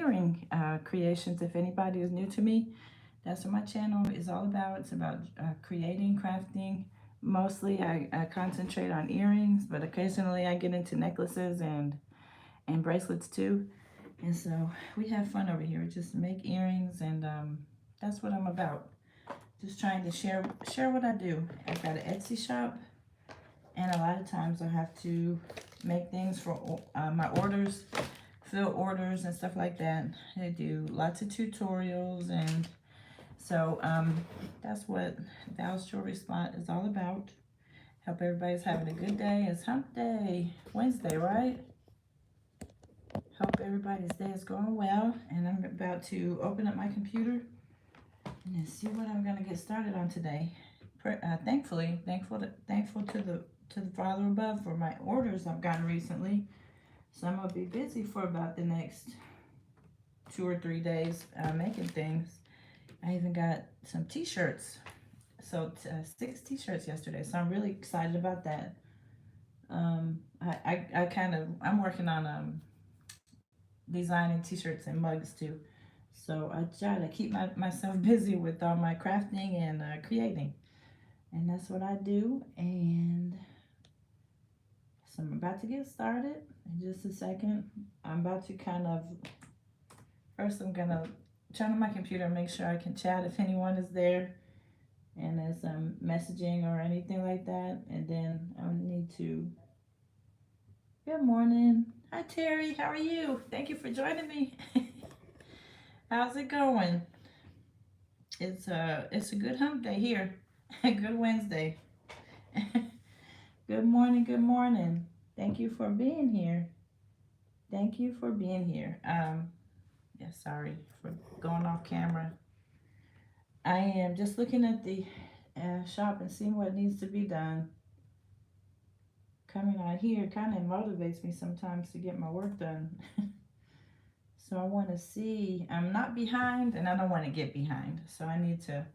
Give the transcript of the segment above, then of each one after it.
earring creations. If anybody is new to me, that's what my channel is all about. It's about creating, crafting. Mostly I concentrate on earrings, but occasionally I get into necklaces and bracelets too. And so we have fun over here. Just make earrings, and that's what I'm about. Just trying to share what I do. I've got an Etsy shop, and a lot of times I have to make things for my orders, fill orders and stuff like that. I do lots of tutorials, and so that's what Val's Jewelry Spot is all about. Hope everybody's having a good day. It's hump day, Wednesday, right? Hope everybody's day is going well, and I'm about to open up my computer and see what I'm gonna get started on today. Thankful to the Father above for my orders I've gotten recently. So I'm gonna be busy for about the next 2 or 3 days making things. I even got some t-shirts. So 6 t-shirts yesterday. So I'm really excited about that. I'm working on designing t-shirts and mugs too. So I try to keep myself busy with all my crafting and creating. And that's what I do. And so I'm about to get started in just a second. I'm about to first I'm gonna turn on my computer and make sure I can chat if anyone is there and there's messaging or anything like that. And then I need to, good morning. Hi Terry, how are you? Thank you for joining me. How's it going? It's a good hump day here. Good Wednesday. Good morning, good morning. Thank you for being here. Thank you for being here. Yeah, sorry for going off camera. I am just looking at the shop and seeing what needs to be done. Coming out here kind of motivates me sometimes to get my work done. So I want to see, I'm not behind and I don't want to get behind. So I need to,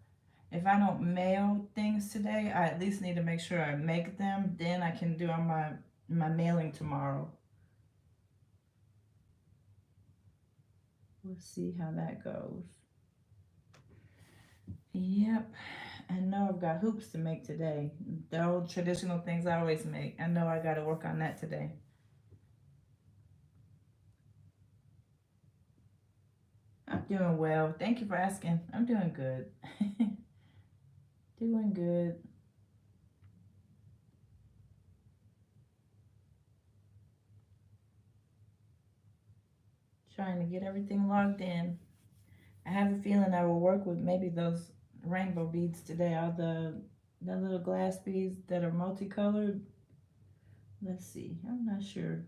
if I don't mail things today, I at least need to make sure I make them. Then I can do on my mailing tomorrow. We'll see how that goes. Yep. I know I've got hoops to make today. The old traditional things I always make. I know I got to work on that today. I'm doing well. Thank you for asking. I'm doing good. Doing good. Trying to get everything logged in. I have a feeling I will work with maybe those rainbow beads today. All the little glass beads that are multicolored. Let's see. I'm not sure.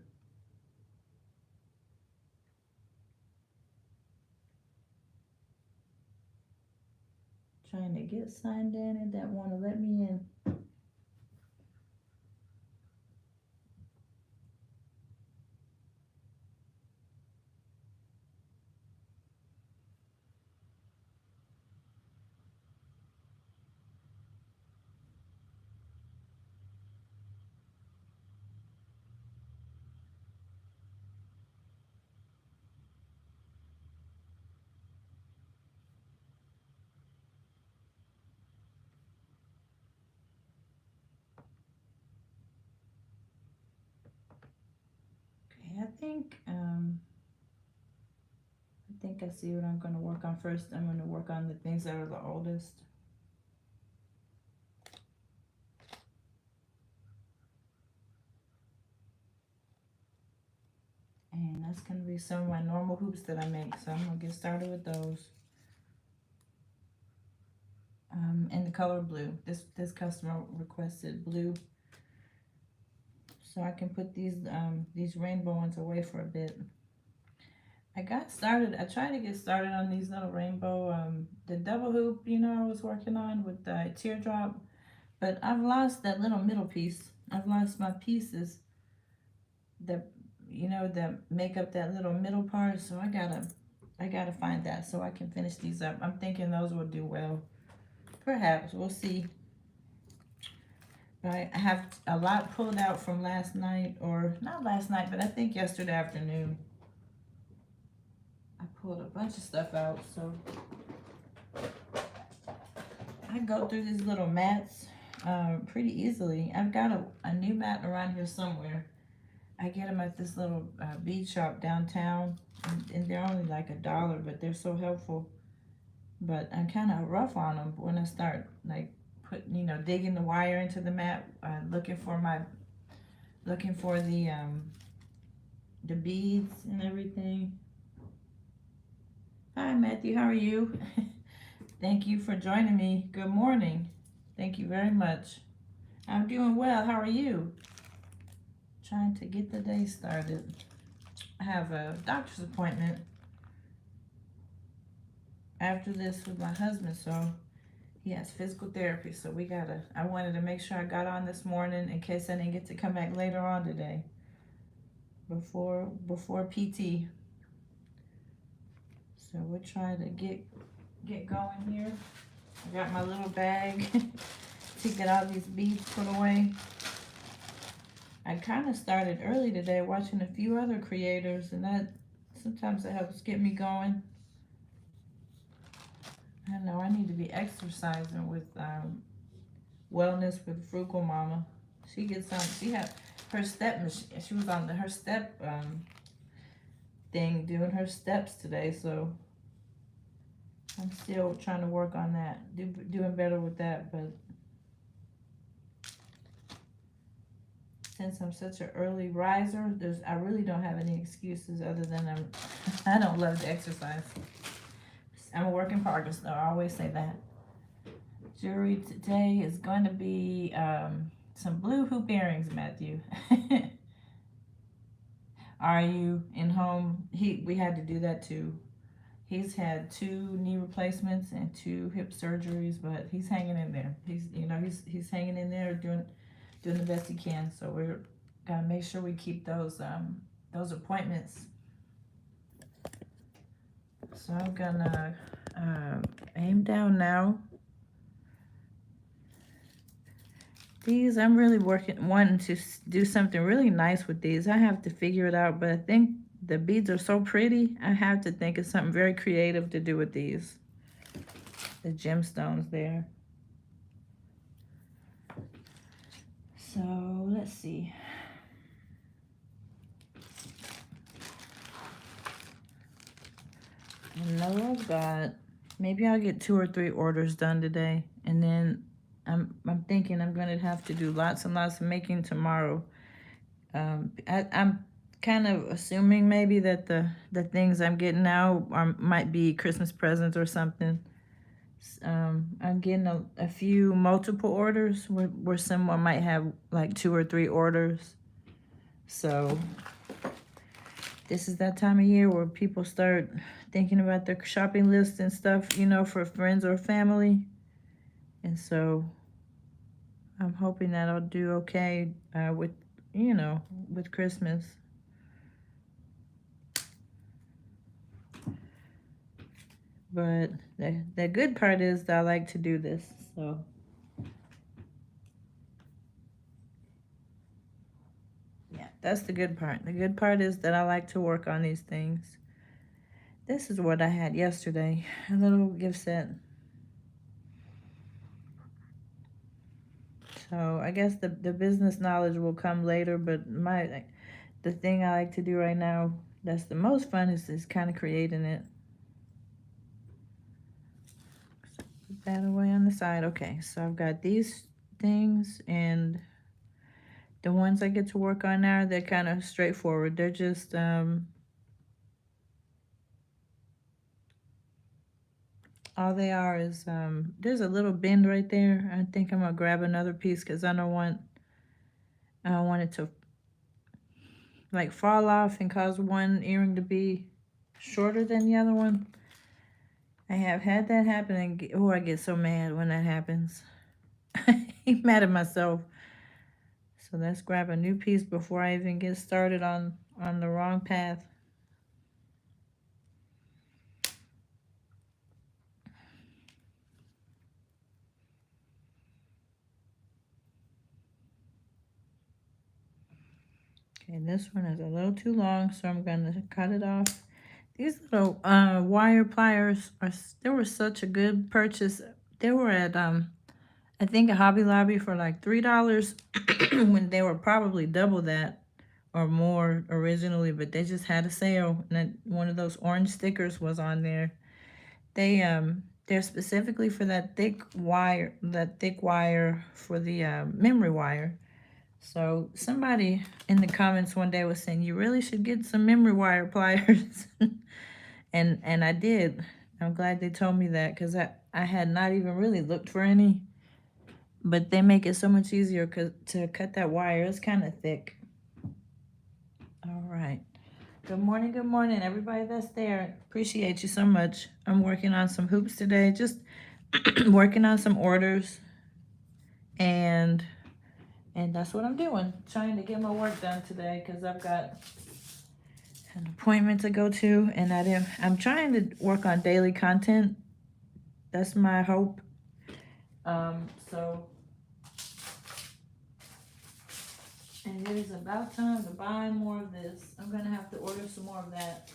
Trying to get signed in and that want to let me in. Okay, I think I see what I'm going to work on first. I'm going to work on the things that are the oldest. And that's going to be some of my normal hoops that I make. So I'm going to get started with those. In the color blue. This customer requested blue. So I can put these rainbow ones away for a bit. I tried to get started on these little rainbow, the double hoop, I was working on with the teardrop. But I've lost that little middle piece. I've lost my pieces that, that make up that little middle part. So I gotta find that so I can finish these up. I'm thinking those will do well. Perhaps, we'll see. I have a lot pulled out from last night, or not last night, but I think yesterday afternoon. I pulled a bunch of stuff out, so I go through these little mats pretty easily. I've got a new mat around here somewhere. I get them at this little bead shop downtown, and they're only like $1, but they're so helpful. But I'm kind of rough on them when I start like digging the wire into the mat, looking for the beads and everything. Hi Matthew, how are you? Thank you for joining me. Good morning. Thank you very much. I'm doing well. How are you? Trying to get the day started. I have a doctor's appointment after this with my husband, so he has physical therapy, so I wanted to make sure I got on this morning in case I didn't get to come back later on today before PT. So we'll try to get going here. I got my little bag to get all these beads put away. I kind of started early today watching a few other creators, and that sometimes it helps get me going. I know I need to be exercising with Wellness with Frugal Mama. She gets on. She had her step machine. She was on her step thing doing her steps today, so I'm still trying to work on that, doing better with that. But since I'm such an early riser, I really don't have any excuses other than I don't love to exercise. I'm a work in progress, though. I always say that. Jewelry today is going to be some blue hoop earrings, Matthew. Are you in home? We had to do that too. He's had 2 knee replacements and 2 hip surgeries, but he's hanging in there. He's hanging in there, doing the best he can. So we're gonna make sure we keep those appointments. So I'm gonna aim down now. These, I'm really wanting to do something really nice with these. I have to figure it out, but I think the beads are so pretty. I have to think of something very creative to do with these. The gemstones there. So let's see. I know I've got, maybe I'll get 2 or 3 orders done today, and then I'm thinking I'm going to have to do lots and lots of making tomorrow. I'm kind of assuming maybe that the things I'm getting now might be Christmas presents or something. I'm getting a few multiple orders where someone might have like 2 or 3 orders. So this is that time of year where people start thinking about their shopping list and stuff, for friends or family. And so I'm hoping that I'll do okay with Christmas. But the good part is that I like to do this, so. Yeah, that's the good part. The good part is that I like to work on these things. This is what I had yesterday, a little gift set. So I guess the business knowledge will come later, but the thing I like to do right now that's the most fun is kind of creating it. Put that away on the side. Okay, so I've got these things, and the ones I get to work on now, they're kind of straightforward. They're just all they are is there's a little bend right there. I think I'm gonna grab another piece because I don't want it to like fall off and cause one earring to be shorter than the other one. I have had that happen, and I get so mad when that happens. I'm mad at myself. So let's grab a new piece before I even get started on the wrong path. Okay, this one is a little too long, so I'm going to cut it off. These little wire pliers they were such a good purchase. They were at I think a Hobby Lobby for like $3 when they were probably double that or more originally, but they just had a sale and one of those orange stickers was on there. They're specifically for that thick wire for the memory wire. So somebody in the comments one day was saying you really should get some memory wire pliers. And I did. I'm glad they told me that because I had not even really looked for any. But they make it so much easier to cut that wire. It's kind of thick. All right. Good morning, everybody that's there. Appreciate you so much. I'm working on some hoops today, just working on some orders, and that's what I'm doing. Trying to get my work done today because I've got an appointment to go to, and I'm trying to work on daily content. That's my hope. So, and it is about time to buy more of this. I'm gonna have to order some more of that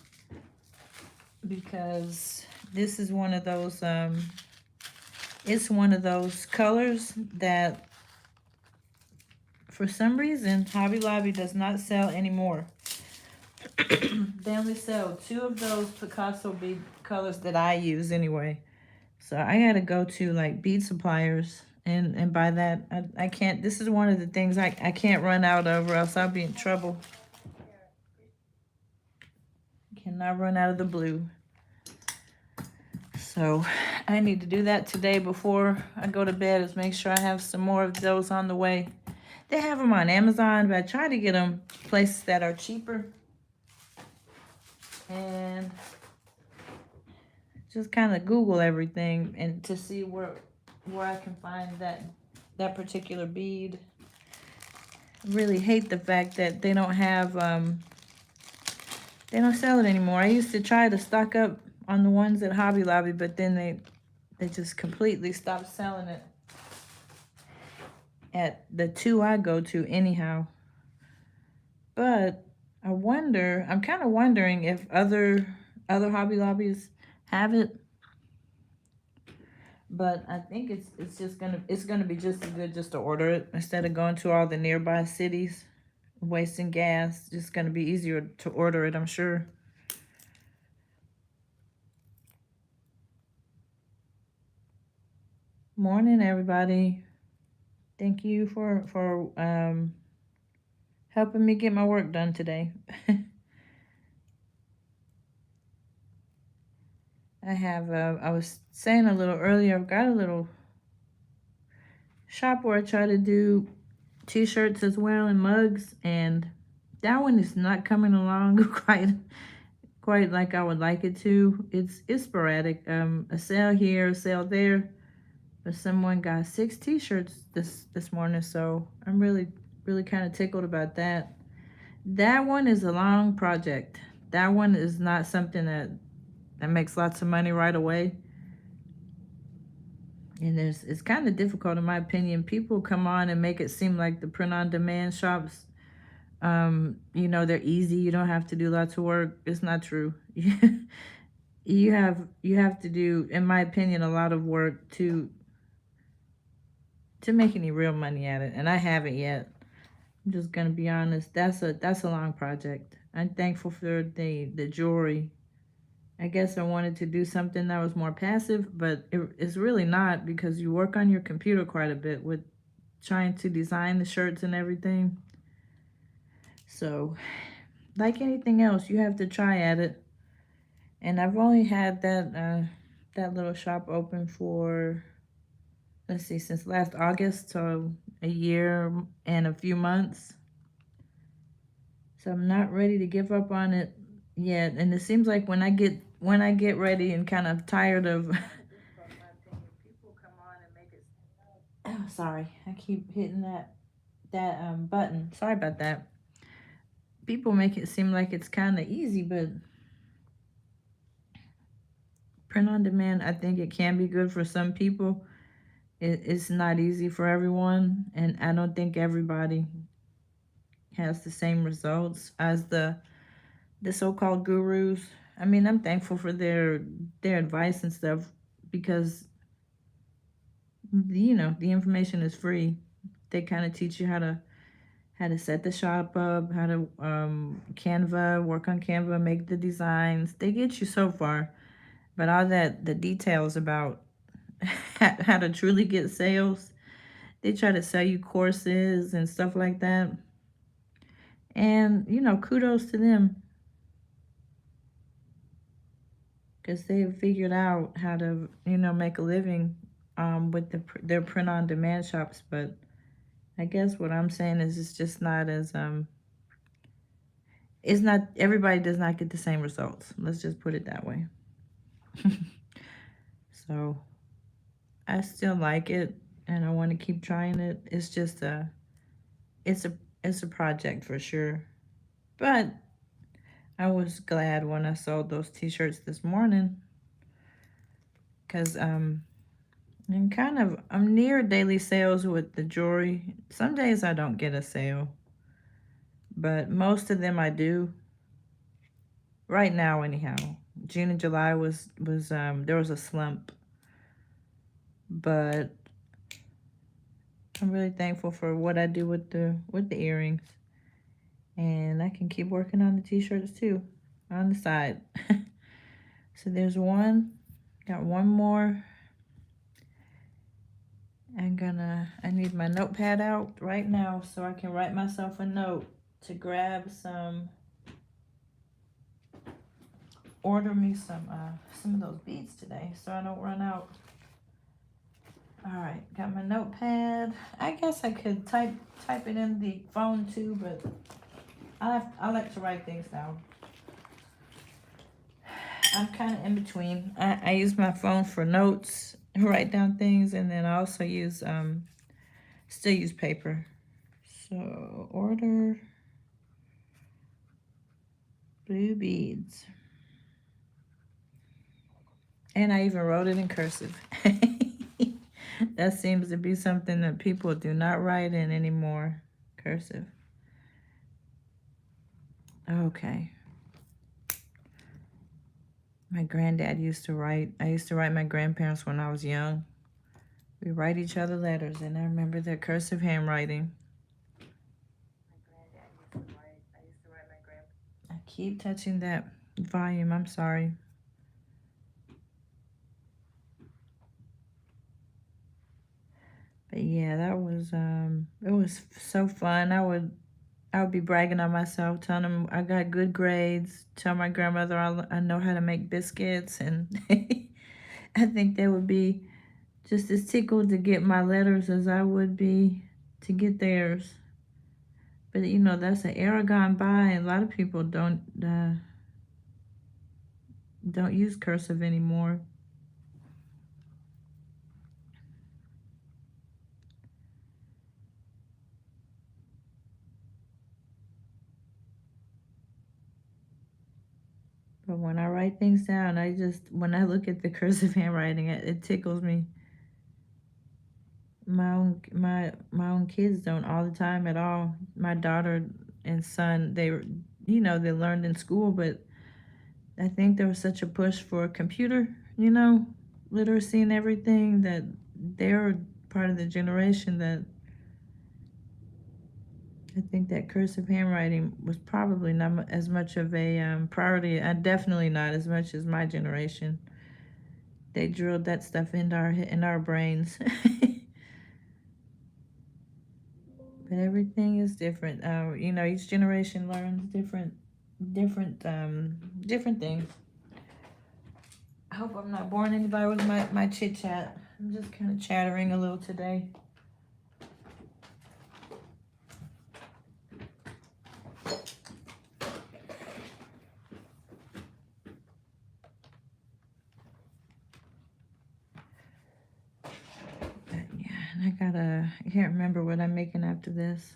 because this is one of those it's one of those colors that for some reason Hobby Lobby does not sell anymore. They only sell 2 of those Picasso bead colors that I use anyway. So I gotta go to like bead suppliers and buy that. I can't, this is one of the things I can't run out of or else I'll be in trouble. Cannot run out of the blue. So I need to do that today before I go to bed, is make sure I have some more of those on the way. They have them on Amazon, but I try to get them places that are cheaper. And just kind of Google everything and to see where I can find that particular bead. I really hate the fact that they don't have they don't sell it anymore. I used to try to stock up on the ones at Hobby Lobby, but then they just completely stopped selling it at the 2 I go to anyhow. But I'm kind of wondering if other Hobby Lobbies have it. But I think it's gonna be just as good just to order it instead of going to all the nearby cities, wasting gas. Just gonna be easier to order it, I'm sure. Morning, everybody. Thank you for helping me get my work done today. I was saying a little earlier, I've got a little shop where I try to do t-shirts as well and mugs, and that one is not coming along quite like I would like it to. It's sporadic. A sale here, a sale there. But someone got 6 t-shirts this morning, so I'm really kind of tickled about that. That one is a long project. That one is not something that makes lots of money right away. And it's kind of difficult in my opinion. People come on and make it seem like the print-on-demand shops, they're easy. You don't have to do lots of work. It's not true. You have to do, in my opinion, a lot of work to make any real money at it. And I haven't yet. I'm just gonna be honest. That's a long project. I'm thankful for the jewelry. I guess I wanted to do something that was more passive, but it's really not, because you work on your computer quite a bit with trying to design the shirts and everything. So, like anything else, you have to try at it. And I've only had that little shop open for, let's see, since last August, so a year and a few months. So I'm not ready to give up on it yet. And it seems like when I get ready and kind of tired of people come on and make it. Oh, sorry, I keep hitting that button. Sorry about that. People make it seem like it's kind of easy, but print on demand, I think it can be good for some people. It's not easy for everyone, and I don't think everybody has the same results as the so-called gurus. I mean, I'm thankful for their advice and stuff because the information is free. They kind of teach you how to set the shop up, how to Canva, work on Canva, make the designs. They get you so far, but all that the details about how to truly get sales, they try to sell you courses and stuff like that. And kudos to them because they've figured out how to make a living with their print on demand shops. But I guess what I'm saying is it's just not as it's not everybody does not get the same results. Let's just put it that way. So I still like it and I want to keep trying it. It's just it's a it's a project for sure. But I was glad when I sold those t-shirts this morning because I'm near daily sales with the jewelry. Some days I don't get a sale, but most of them I do. Right now anyhow. June and July was there was a slump, but I'm really thankful for what I do with the earrings. And I can keep working on the t-shirts too on the side. So there's one, got one more. I need my notepad out right now so I can write myself a note to grab order me some of those beads today so I don't run out. All right, got my notepad. I guess I could type it in the phone too, but I like to write things down. I'm kind of in between. I use my phone for notes, write down things, and then I also still use paper. So order blue beads. And I even wrote it in cursive. That seems to be something that people do not write in anymore. Cursive. Okay. My granddad used to write. I used to write my grandparents when I was young. We write each other letters, and I remember their cursive handwriting. I keep touching that volume. I'm sorry. But yeah, that was it was so fun. I would be bragging on myself, telling them I got good grades, tell my grandmother I know how to make biscuits, and I think they would be just as tickled to get my letters as I would be to get theirs. But that's an era gone by, and a lot of people don't use cursive anymore. But when I write things down, when I look at the cursive handwriting, it tickles me. My own kids don't all the time at all. My daughter and son, they learned in school, but I think there was such a push for computer, literacy and everything that they're part of the generation that I think that cursive handwriting was probably not as much of a priority, and definitely not as much as my generation. They drilled that stuff into our brains. But everything is different. Each generation learns different things. I hope I'm not boring anybody with my chit chat. I'm just kind of chattering a little today. But yeah, and I can't remember what I'm making after this.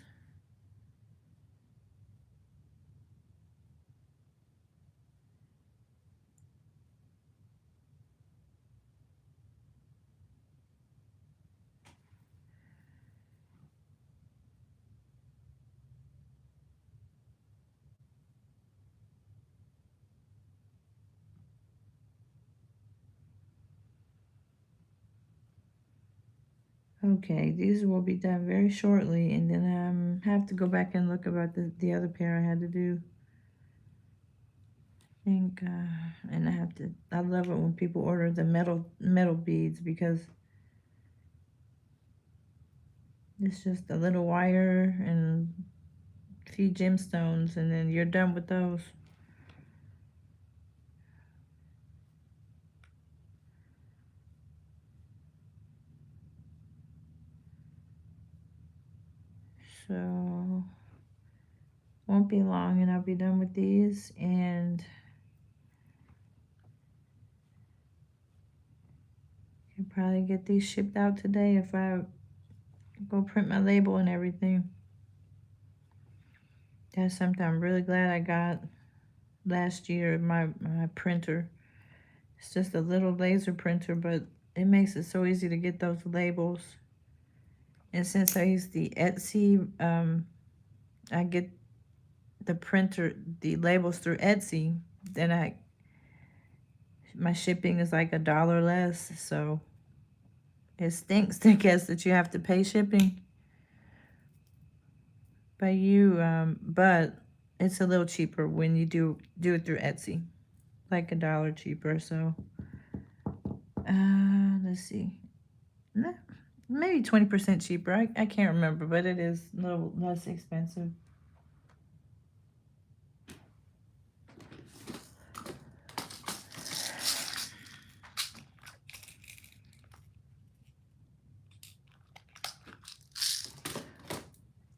Okay, these will be done very shortly, and then have to go back and look about the other pair I had to do. I think, and I love it when people order the metal beads, because it's just a little wire and a few gemstones, and then you're done with those. So won't be long and I'll be done with these, and can probably get these shipped out today if I go print my label and everything. That's something I'm really glad I got last year, my printer. It's just a little laser printer, but it makes it so easy to get those labels. And since I use the Etsy, I get the labels through Etsy, then my shipping is like $1 less, so it stinks to guess that you have to pay shipping by you, but it's a little cheaper when you do it through Etsy, like $1 cheaper. So let's see, maybe 20% cheaper. I can't remember, but it is a little less expensive.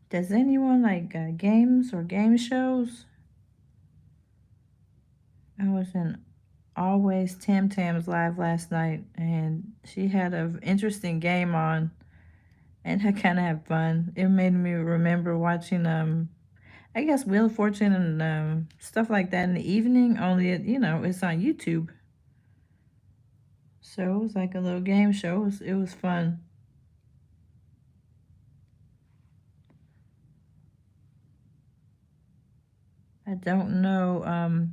Does anyone like games or game shows? I was in Always Tam Tam's live last night, and she had an interesting game on, and I kind of had fun. It made me remember watching, I guess, Wheel of Fortune and stuff like that in the evening, only it's on YouTube. So it was like a little game show. It was fun. I don't know.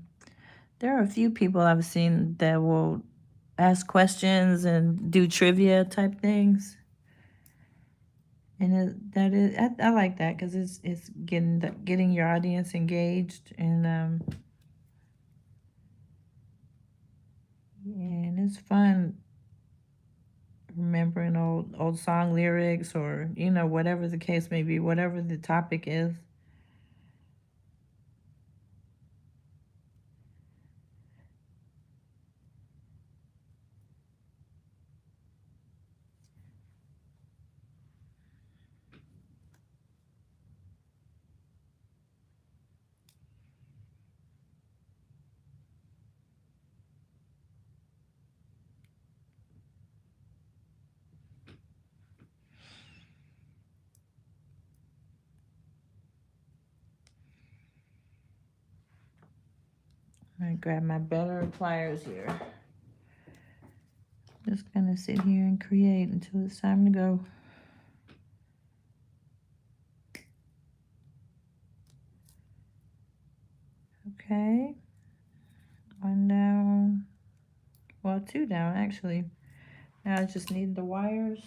There are a few people I've seen that will ask questions and do trivia type things. And I like that, because it's getting your audience engaged, and it's fun remembering old song lyrics, or whatever the case may be, whatever the topic is. I'm gonna grab my better pliers here. Just gonna sit here and create until it's time to go. Okay, one down, well, two down actually. Now I just need the wires.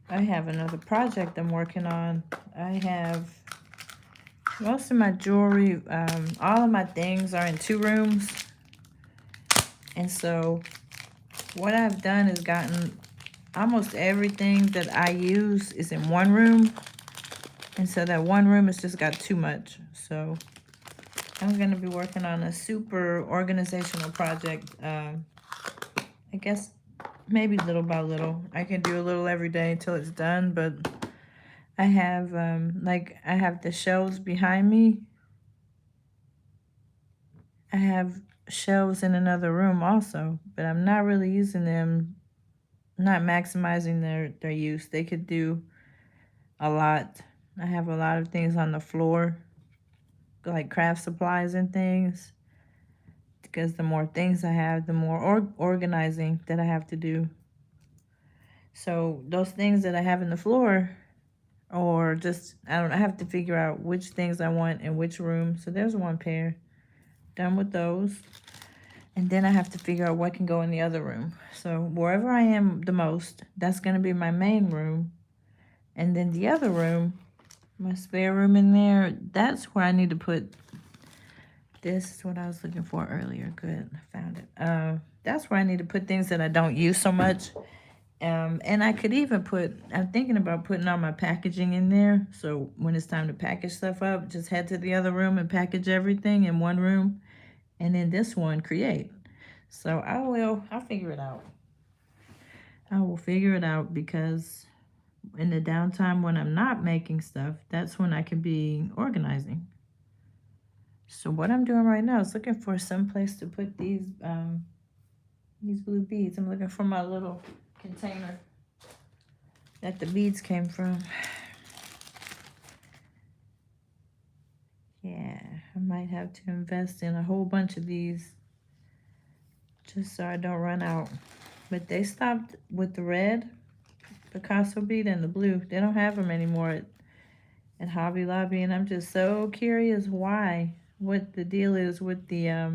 I have another project I'm working on. I have most of my jewelry, all of my things are in 2 rooms. And so what I've done is gotten almost everything that I use is in 1 room. And so that 1 room has just got too much. So I'm going to be working on a super organizational project. I guess maybe little by little. I can do a little every day until it's done, but I have I have the shelves behind me. I have shelves in another room also, but I'm not really using them, not maximizing their use. They could do a lot. I have a lot of things on the floor, like craft supplies and things, because the more things I have, the more organizing that I have to do. So those things that I have in the floor, or just, I don't know, I have to figure out which things I want in which room. So there's one pair. Done with those. And then I have to figure out what can go in the other room. So wherever I am the most, that's going to be my main room. And then the other room, my spare room in there, that's where I need to put, this is what I was looking for earlier. Good, I found it. That's where I need to put things that I don't use so much. And I could even put, I'm thinking about putting all my packaging in there. So when it's time to package stuff up, just head to the other room and package everything in one room. And then this one, create. So I'll figure it out. I will figure it out, because in the downtime when I'm not making stuff, that's when I can be organizing. So what I'm doing right now is looking for some place to put these blue beads. I'm looking for my little container that the beads came from. Yeah, I might have to invest in a whole bunch of these just so I don't run out. But they stopped with the red Picasso bead and the blue. They don't have them anymore at Hobby Lobby, and I'm just so curious why, what the deal is with the I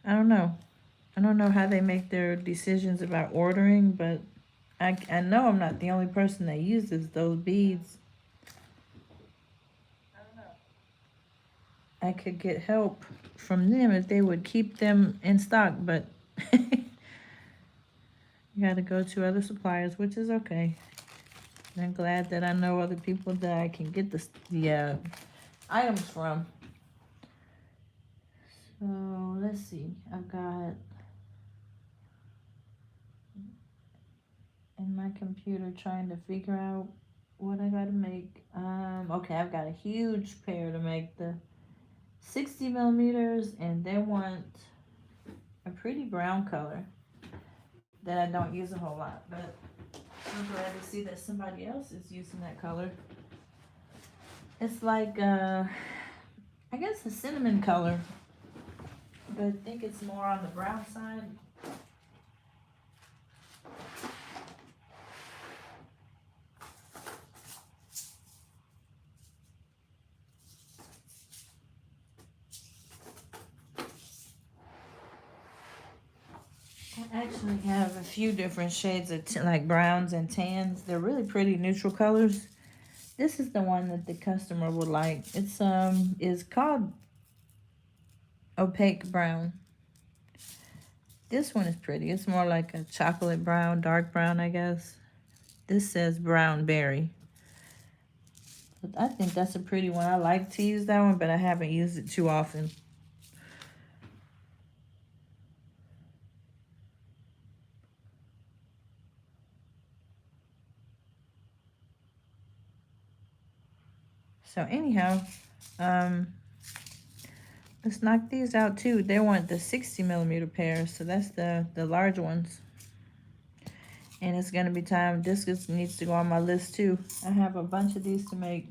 don't know. I don't know how they make their decisions about ordering, but I know I'm not the only person that uses those beads. I don't know. I could get help from them if they would keep them in stock, but you gotta go to other suppliers, which is okay. I'm glad that I know other people that I can get the items from. So let's see. I've got in my computer trying to figure out what I gotta make. Okay, I've got a huge pair to make, the 60 millimeters, and they want a pretty brown color that I don't use a whole lot, but I'm glad to see that somebody else is using that color. It's like, I guess a cinnamon color, but I think it's more on the brown side. I actually have a few different shades of like browns and tans. They're really pretty neutral colors. This is the one that the customer would like. It's is called opaque brown. This one is pretty. It's more like a chocolate brown, dark brown, I guess. This says brown berry. But I think that's a pretty one. I like to use that one, but I haven't used it too often. So anyhow, let's knock these out too. They want the 60 millimeter pair, so that's the large ones. And it's gonna be time. This just needs to go on my list too. I have a bunch of these to make.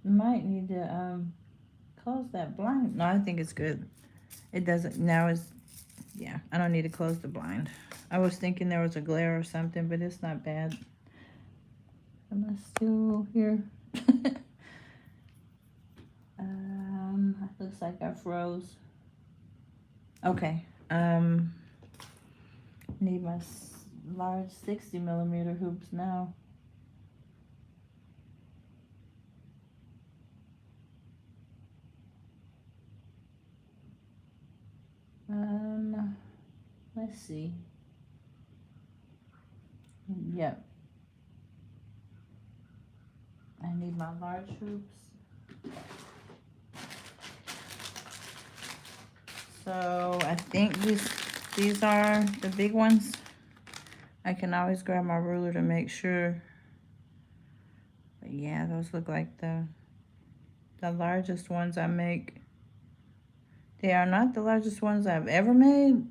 Might need to close that blind. No, I think it's good. It doesn't now. Is yeah, I don't need to close the blind. I was thinking there was a glare or something, but it's not bad. Am I still here? Looks like I froze. Okay. Need my large 60 millimeter hoops now. Let's see. Yep. I need my large hoops. So I think these are the big ones. I can always grab my ruler to make sure. But yeah, those look like the largest ones I make. They are not the largest ones I've ever made,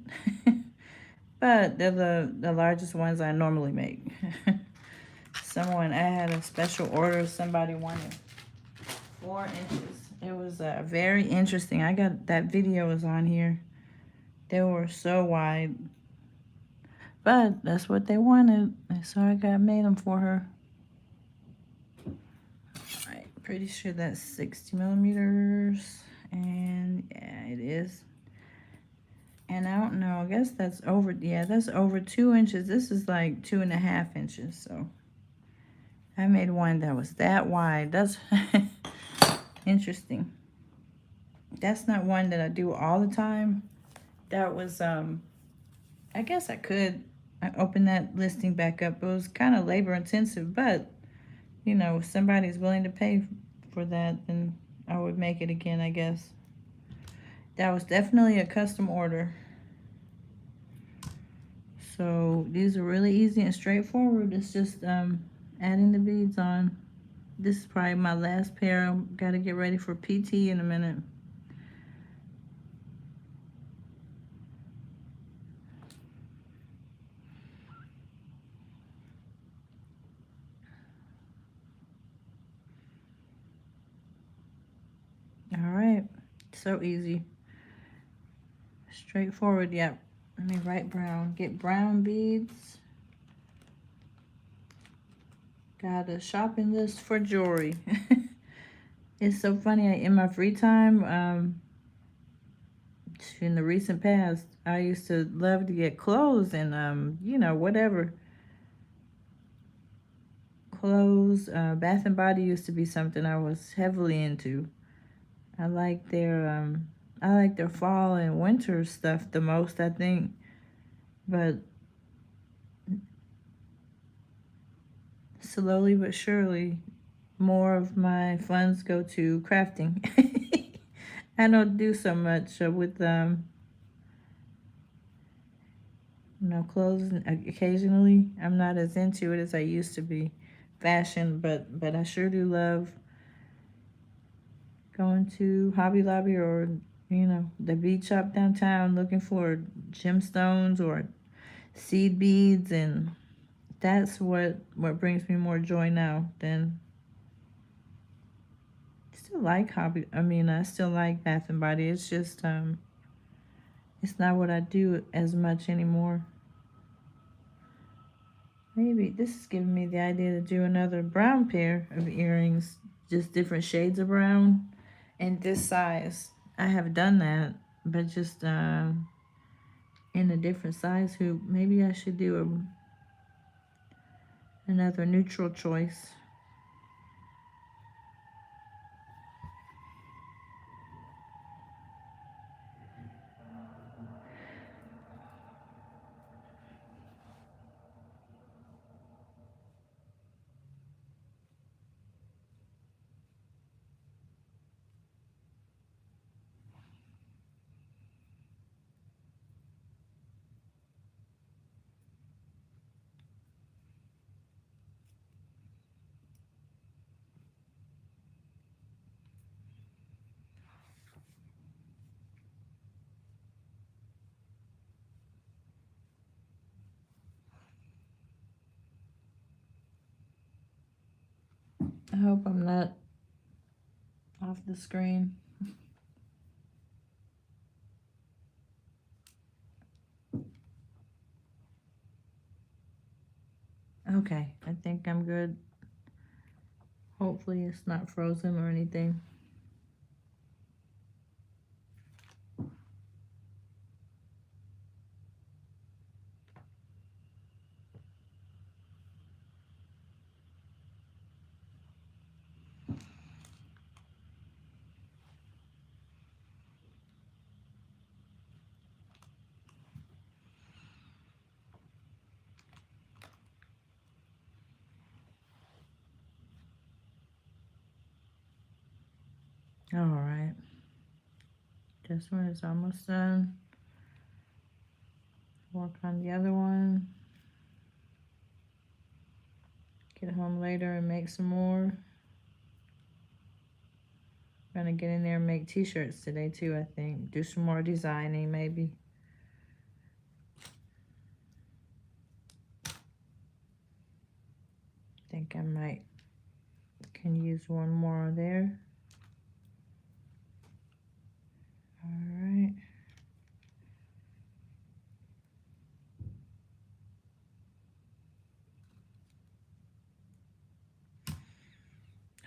but they're the largest ones I normally make. I had a special order, somebody wanted 4 inches. It was very interesting. I got that video was on here. They were so wide, but that's what they wanted, so I got made them for her. Alright, pretty sure that's 60 millimeters, and yeah, it is. And I don't know, I guess that's over, yeah, that's over 2 inches. This is like 2.5 inches, so I made one that was that wide. That's interesting. That's not one that I do all the time. That was, I guess I could open that listing back up. It was kind of labor intensive, but, you know, if somebody's willing to pay for that, then I would make it again, I guess. That was definitely a custom order. So these are really easy and straightforward. It's just adding the beads on. This is probably my last pair. I've got to get ready for PT in a minute. All right, so easy. Straightforward, yep. Let me write brown. Get brown beads. Got a shopping list for jewelry. It's so funny. In my free time, in the recent past, I used to love to get clothes and you know, whatever. Clothes, Bath and Body used to be something I was heavily into. I like their fall and winter stuff the most, I think. But slowly but surely, more of my funds go to crafting. I don't do so much with you know, clothes occasionally. I'm not as into it as I used to be. Fashion, but I sure do love going to Hobby Lobby or, you know, the bead shop downtown looking for gemstones or seed beads, and that's what brings me more joy now than still like I still like Bath and Body. It's just it's not what I do as much anymore. Maybe this is giving me the idea to do another brown pair of earrings, just different shades of brown and this size. I have done that, but just in a different size hoop. Maybe I should do another neutral choice. I hope I'm not off the screen. Okay, I think I'm good. Hopefully it's not frozen or anything. All right. This one is almost done. Work on the other one. Get home later and make some more. Gonna get in there and make t-shirts today too, I think. Do some more designing maybe. Think I might can use one more there. All right.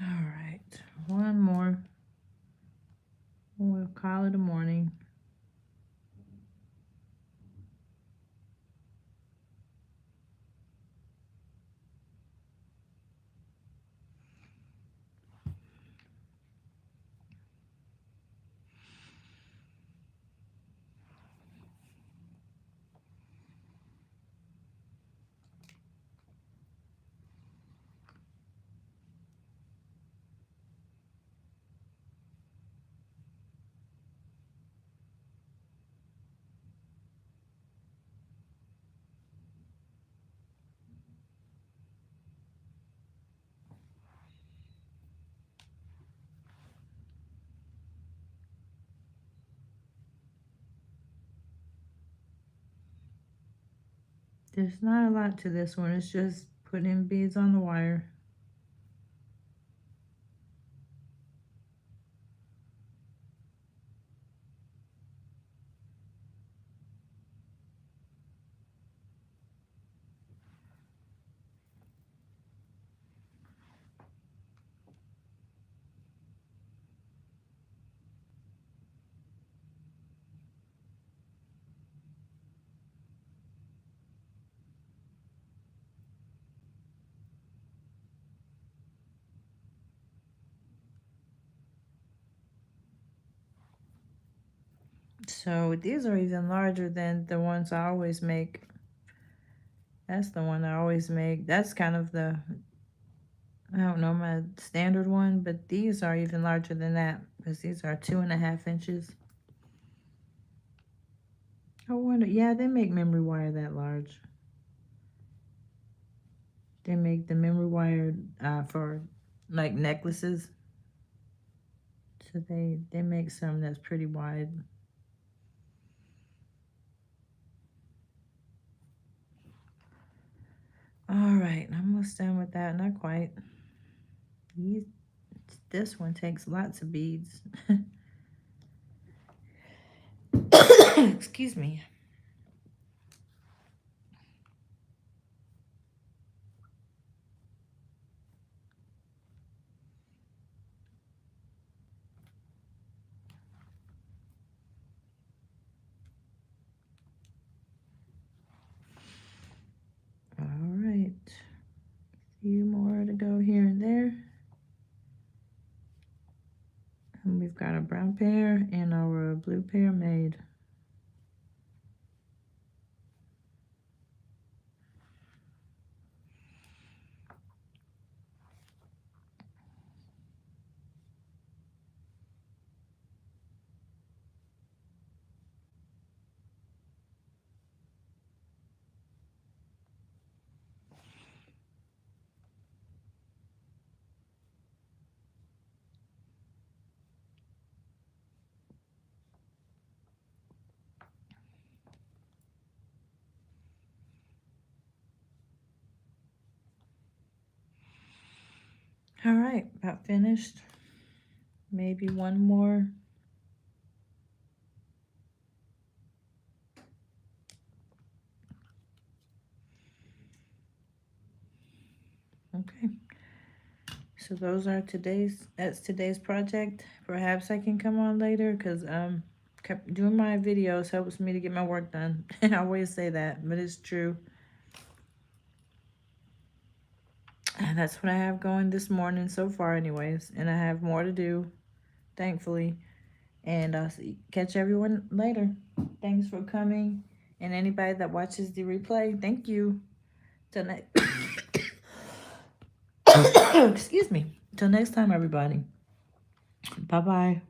All right, one more. We'll call it a morning. There's not a lot to this one. It's just putting beads on the wire. So these are even larger than the ones I always make. That's the one I always make. That's kind of the, I don't know, my standard one, but these are even larger than that because these are 2.5 inches. I wonder, yeah, they make memory wire that large. They make the memory wire for like necklaces. So they make some that's pretty wide. All right, I'm almost done with that. Not quite. This one takes lots of beads. Excuse me. All right. A few more to go here and there. And we've got a brown pair and our blue pair made. All right, about finished. Maybe one more. Okay. So that's today's project. Perhaps I can come on later because kept doing my videos helps me to get my work done. I always say that, but it's true. And that's what I have going this morning so far anyways. And I have more to do, thankfully. And I'll catch everyone later. Thanks for coming. And anybody that watches the replay, thank you. Till next excuse me. Till next time, everybody. Bye-bye.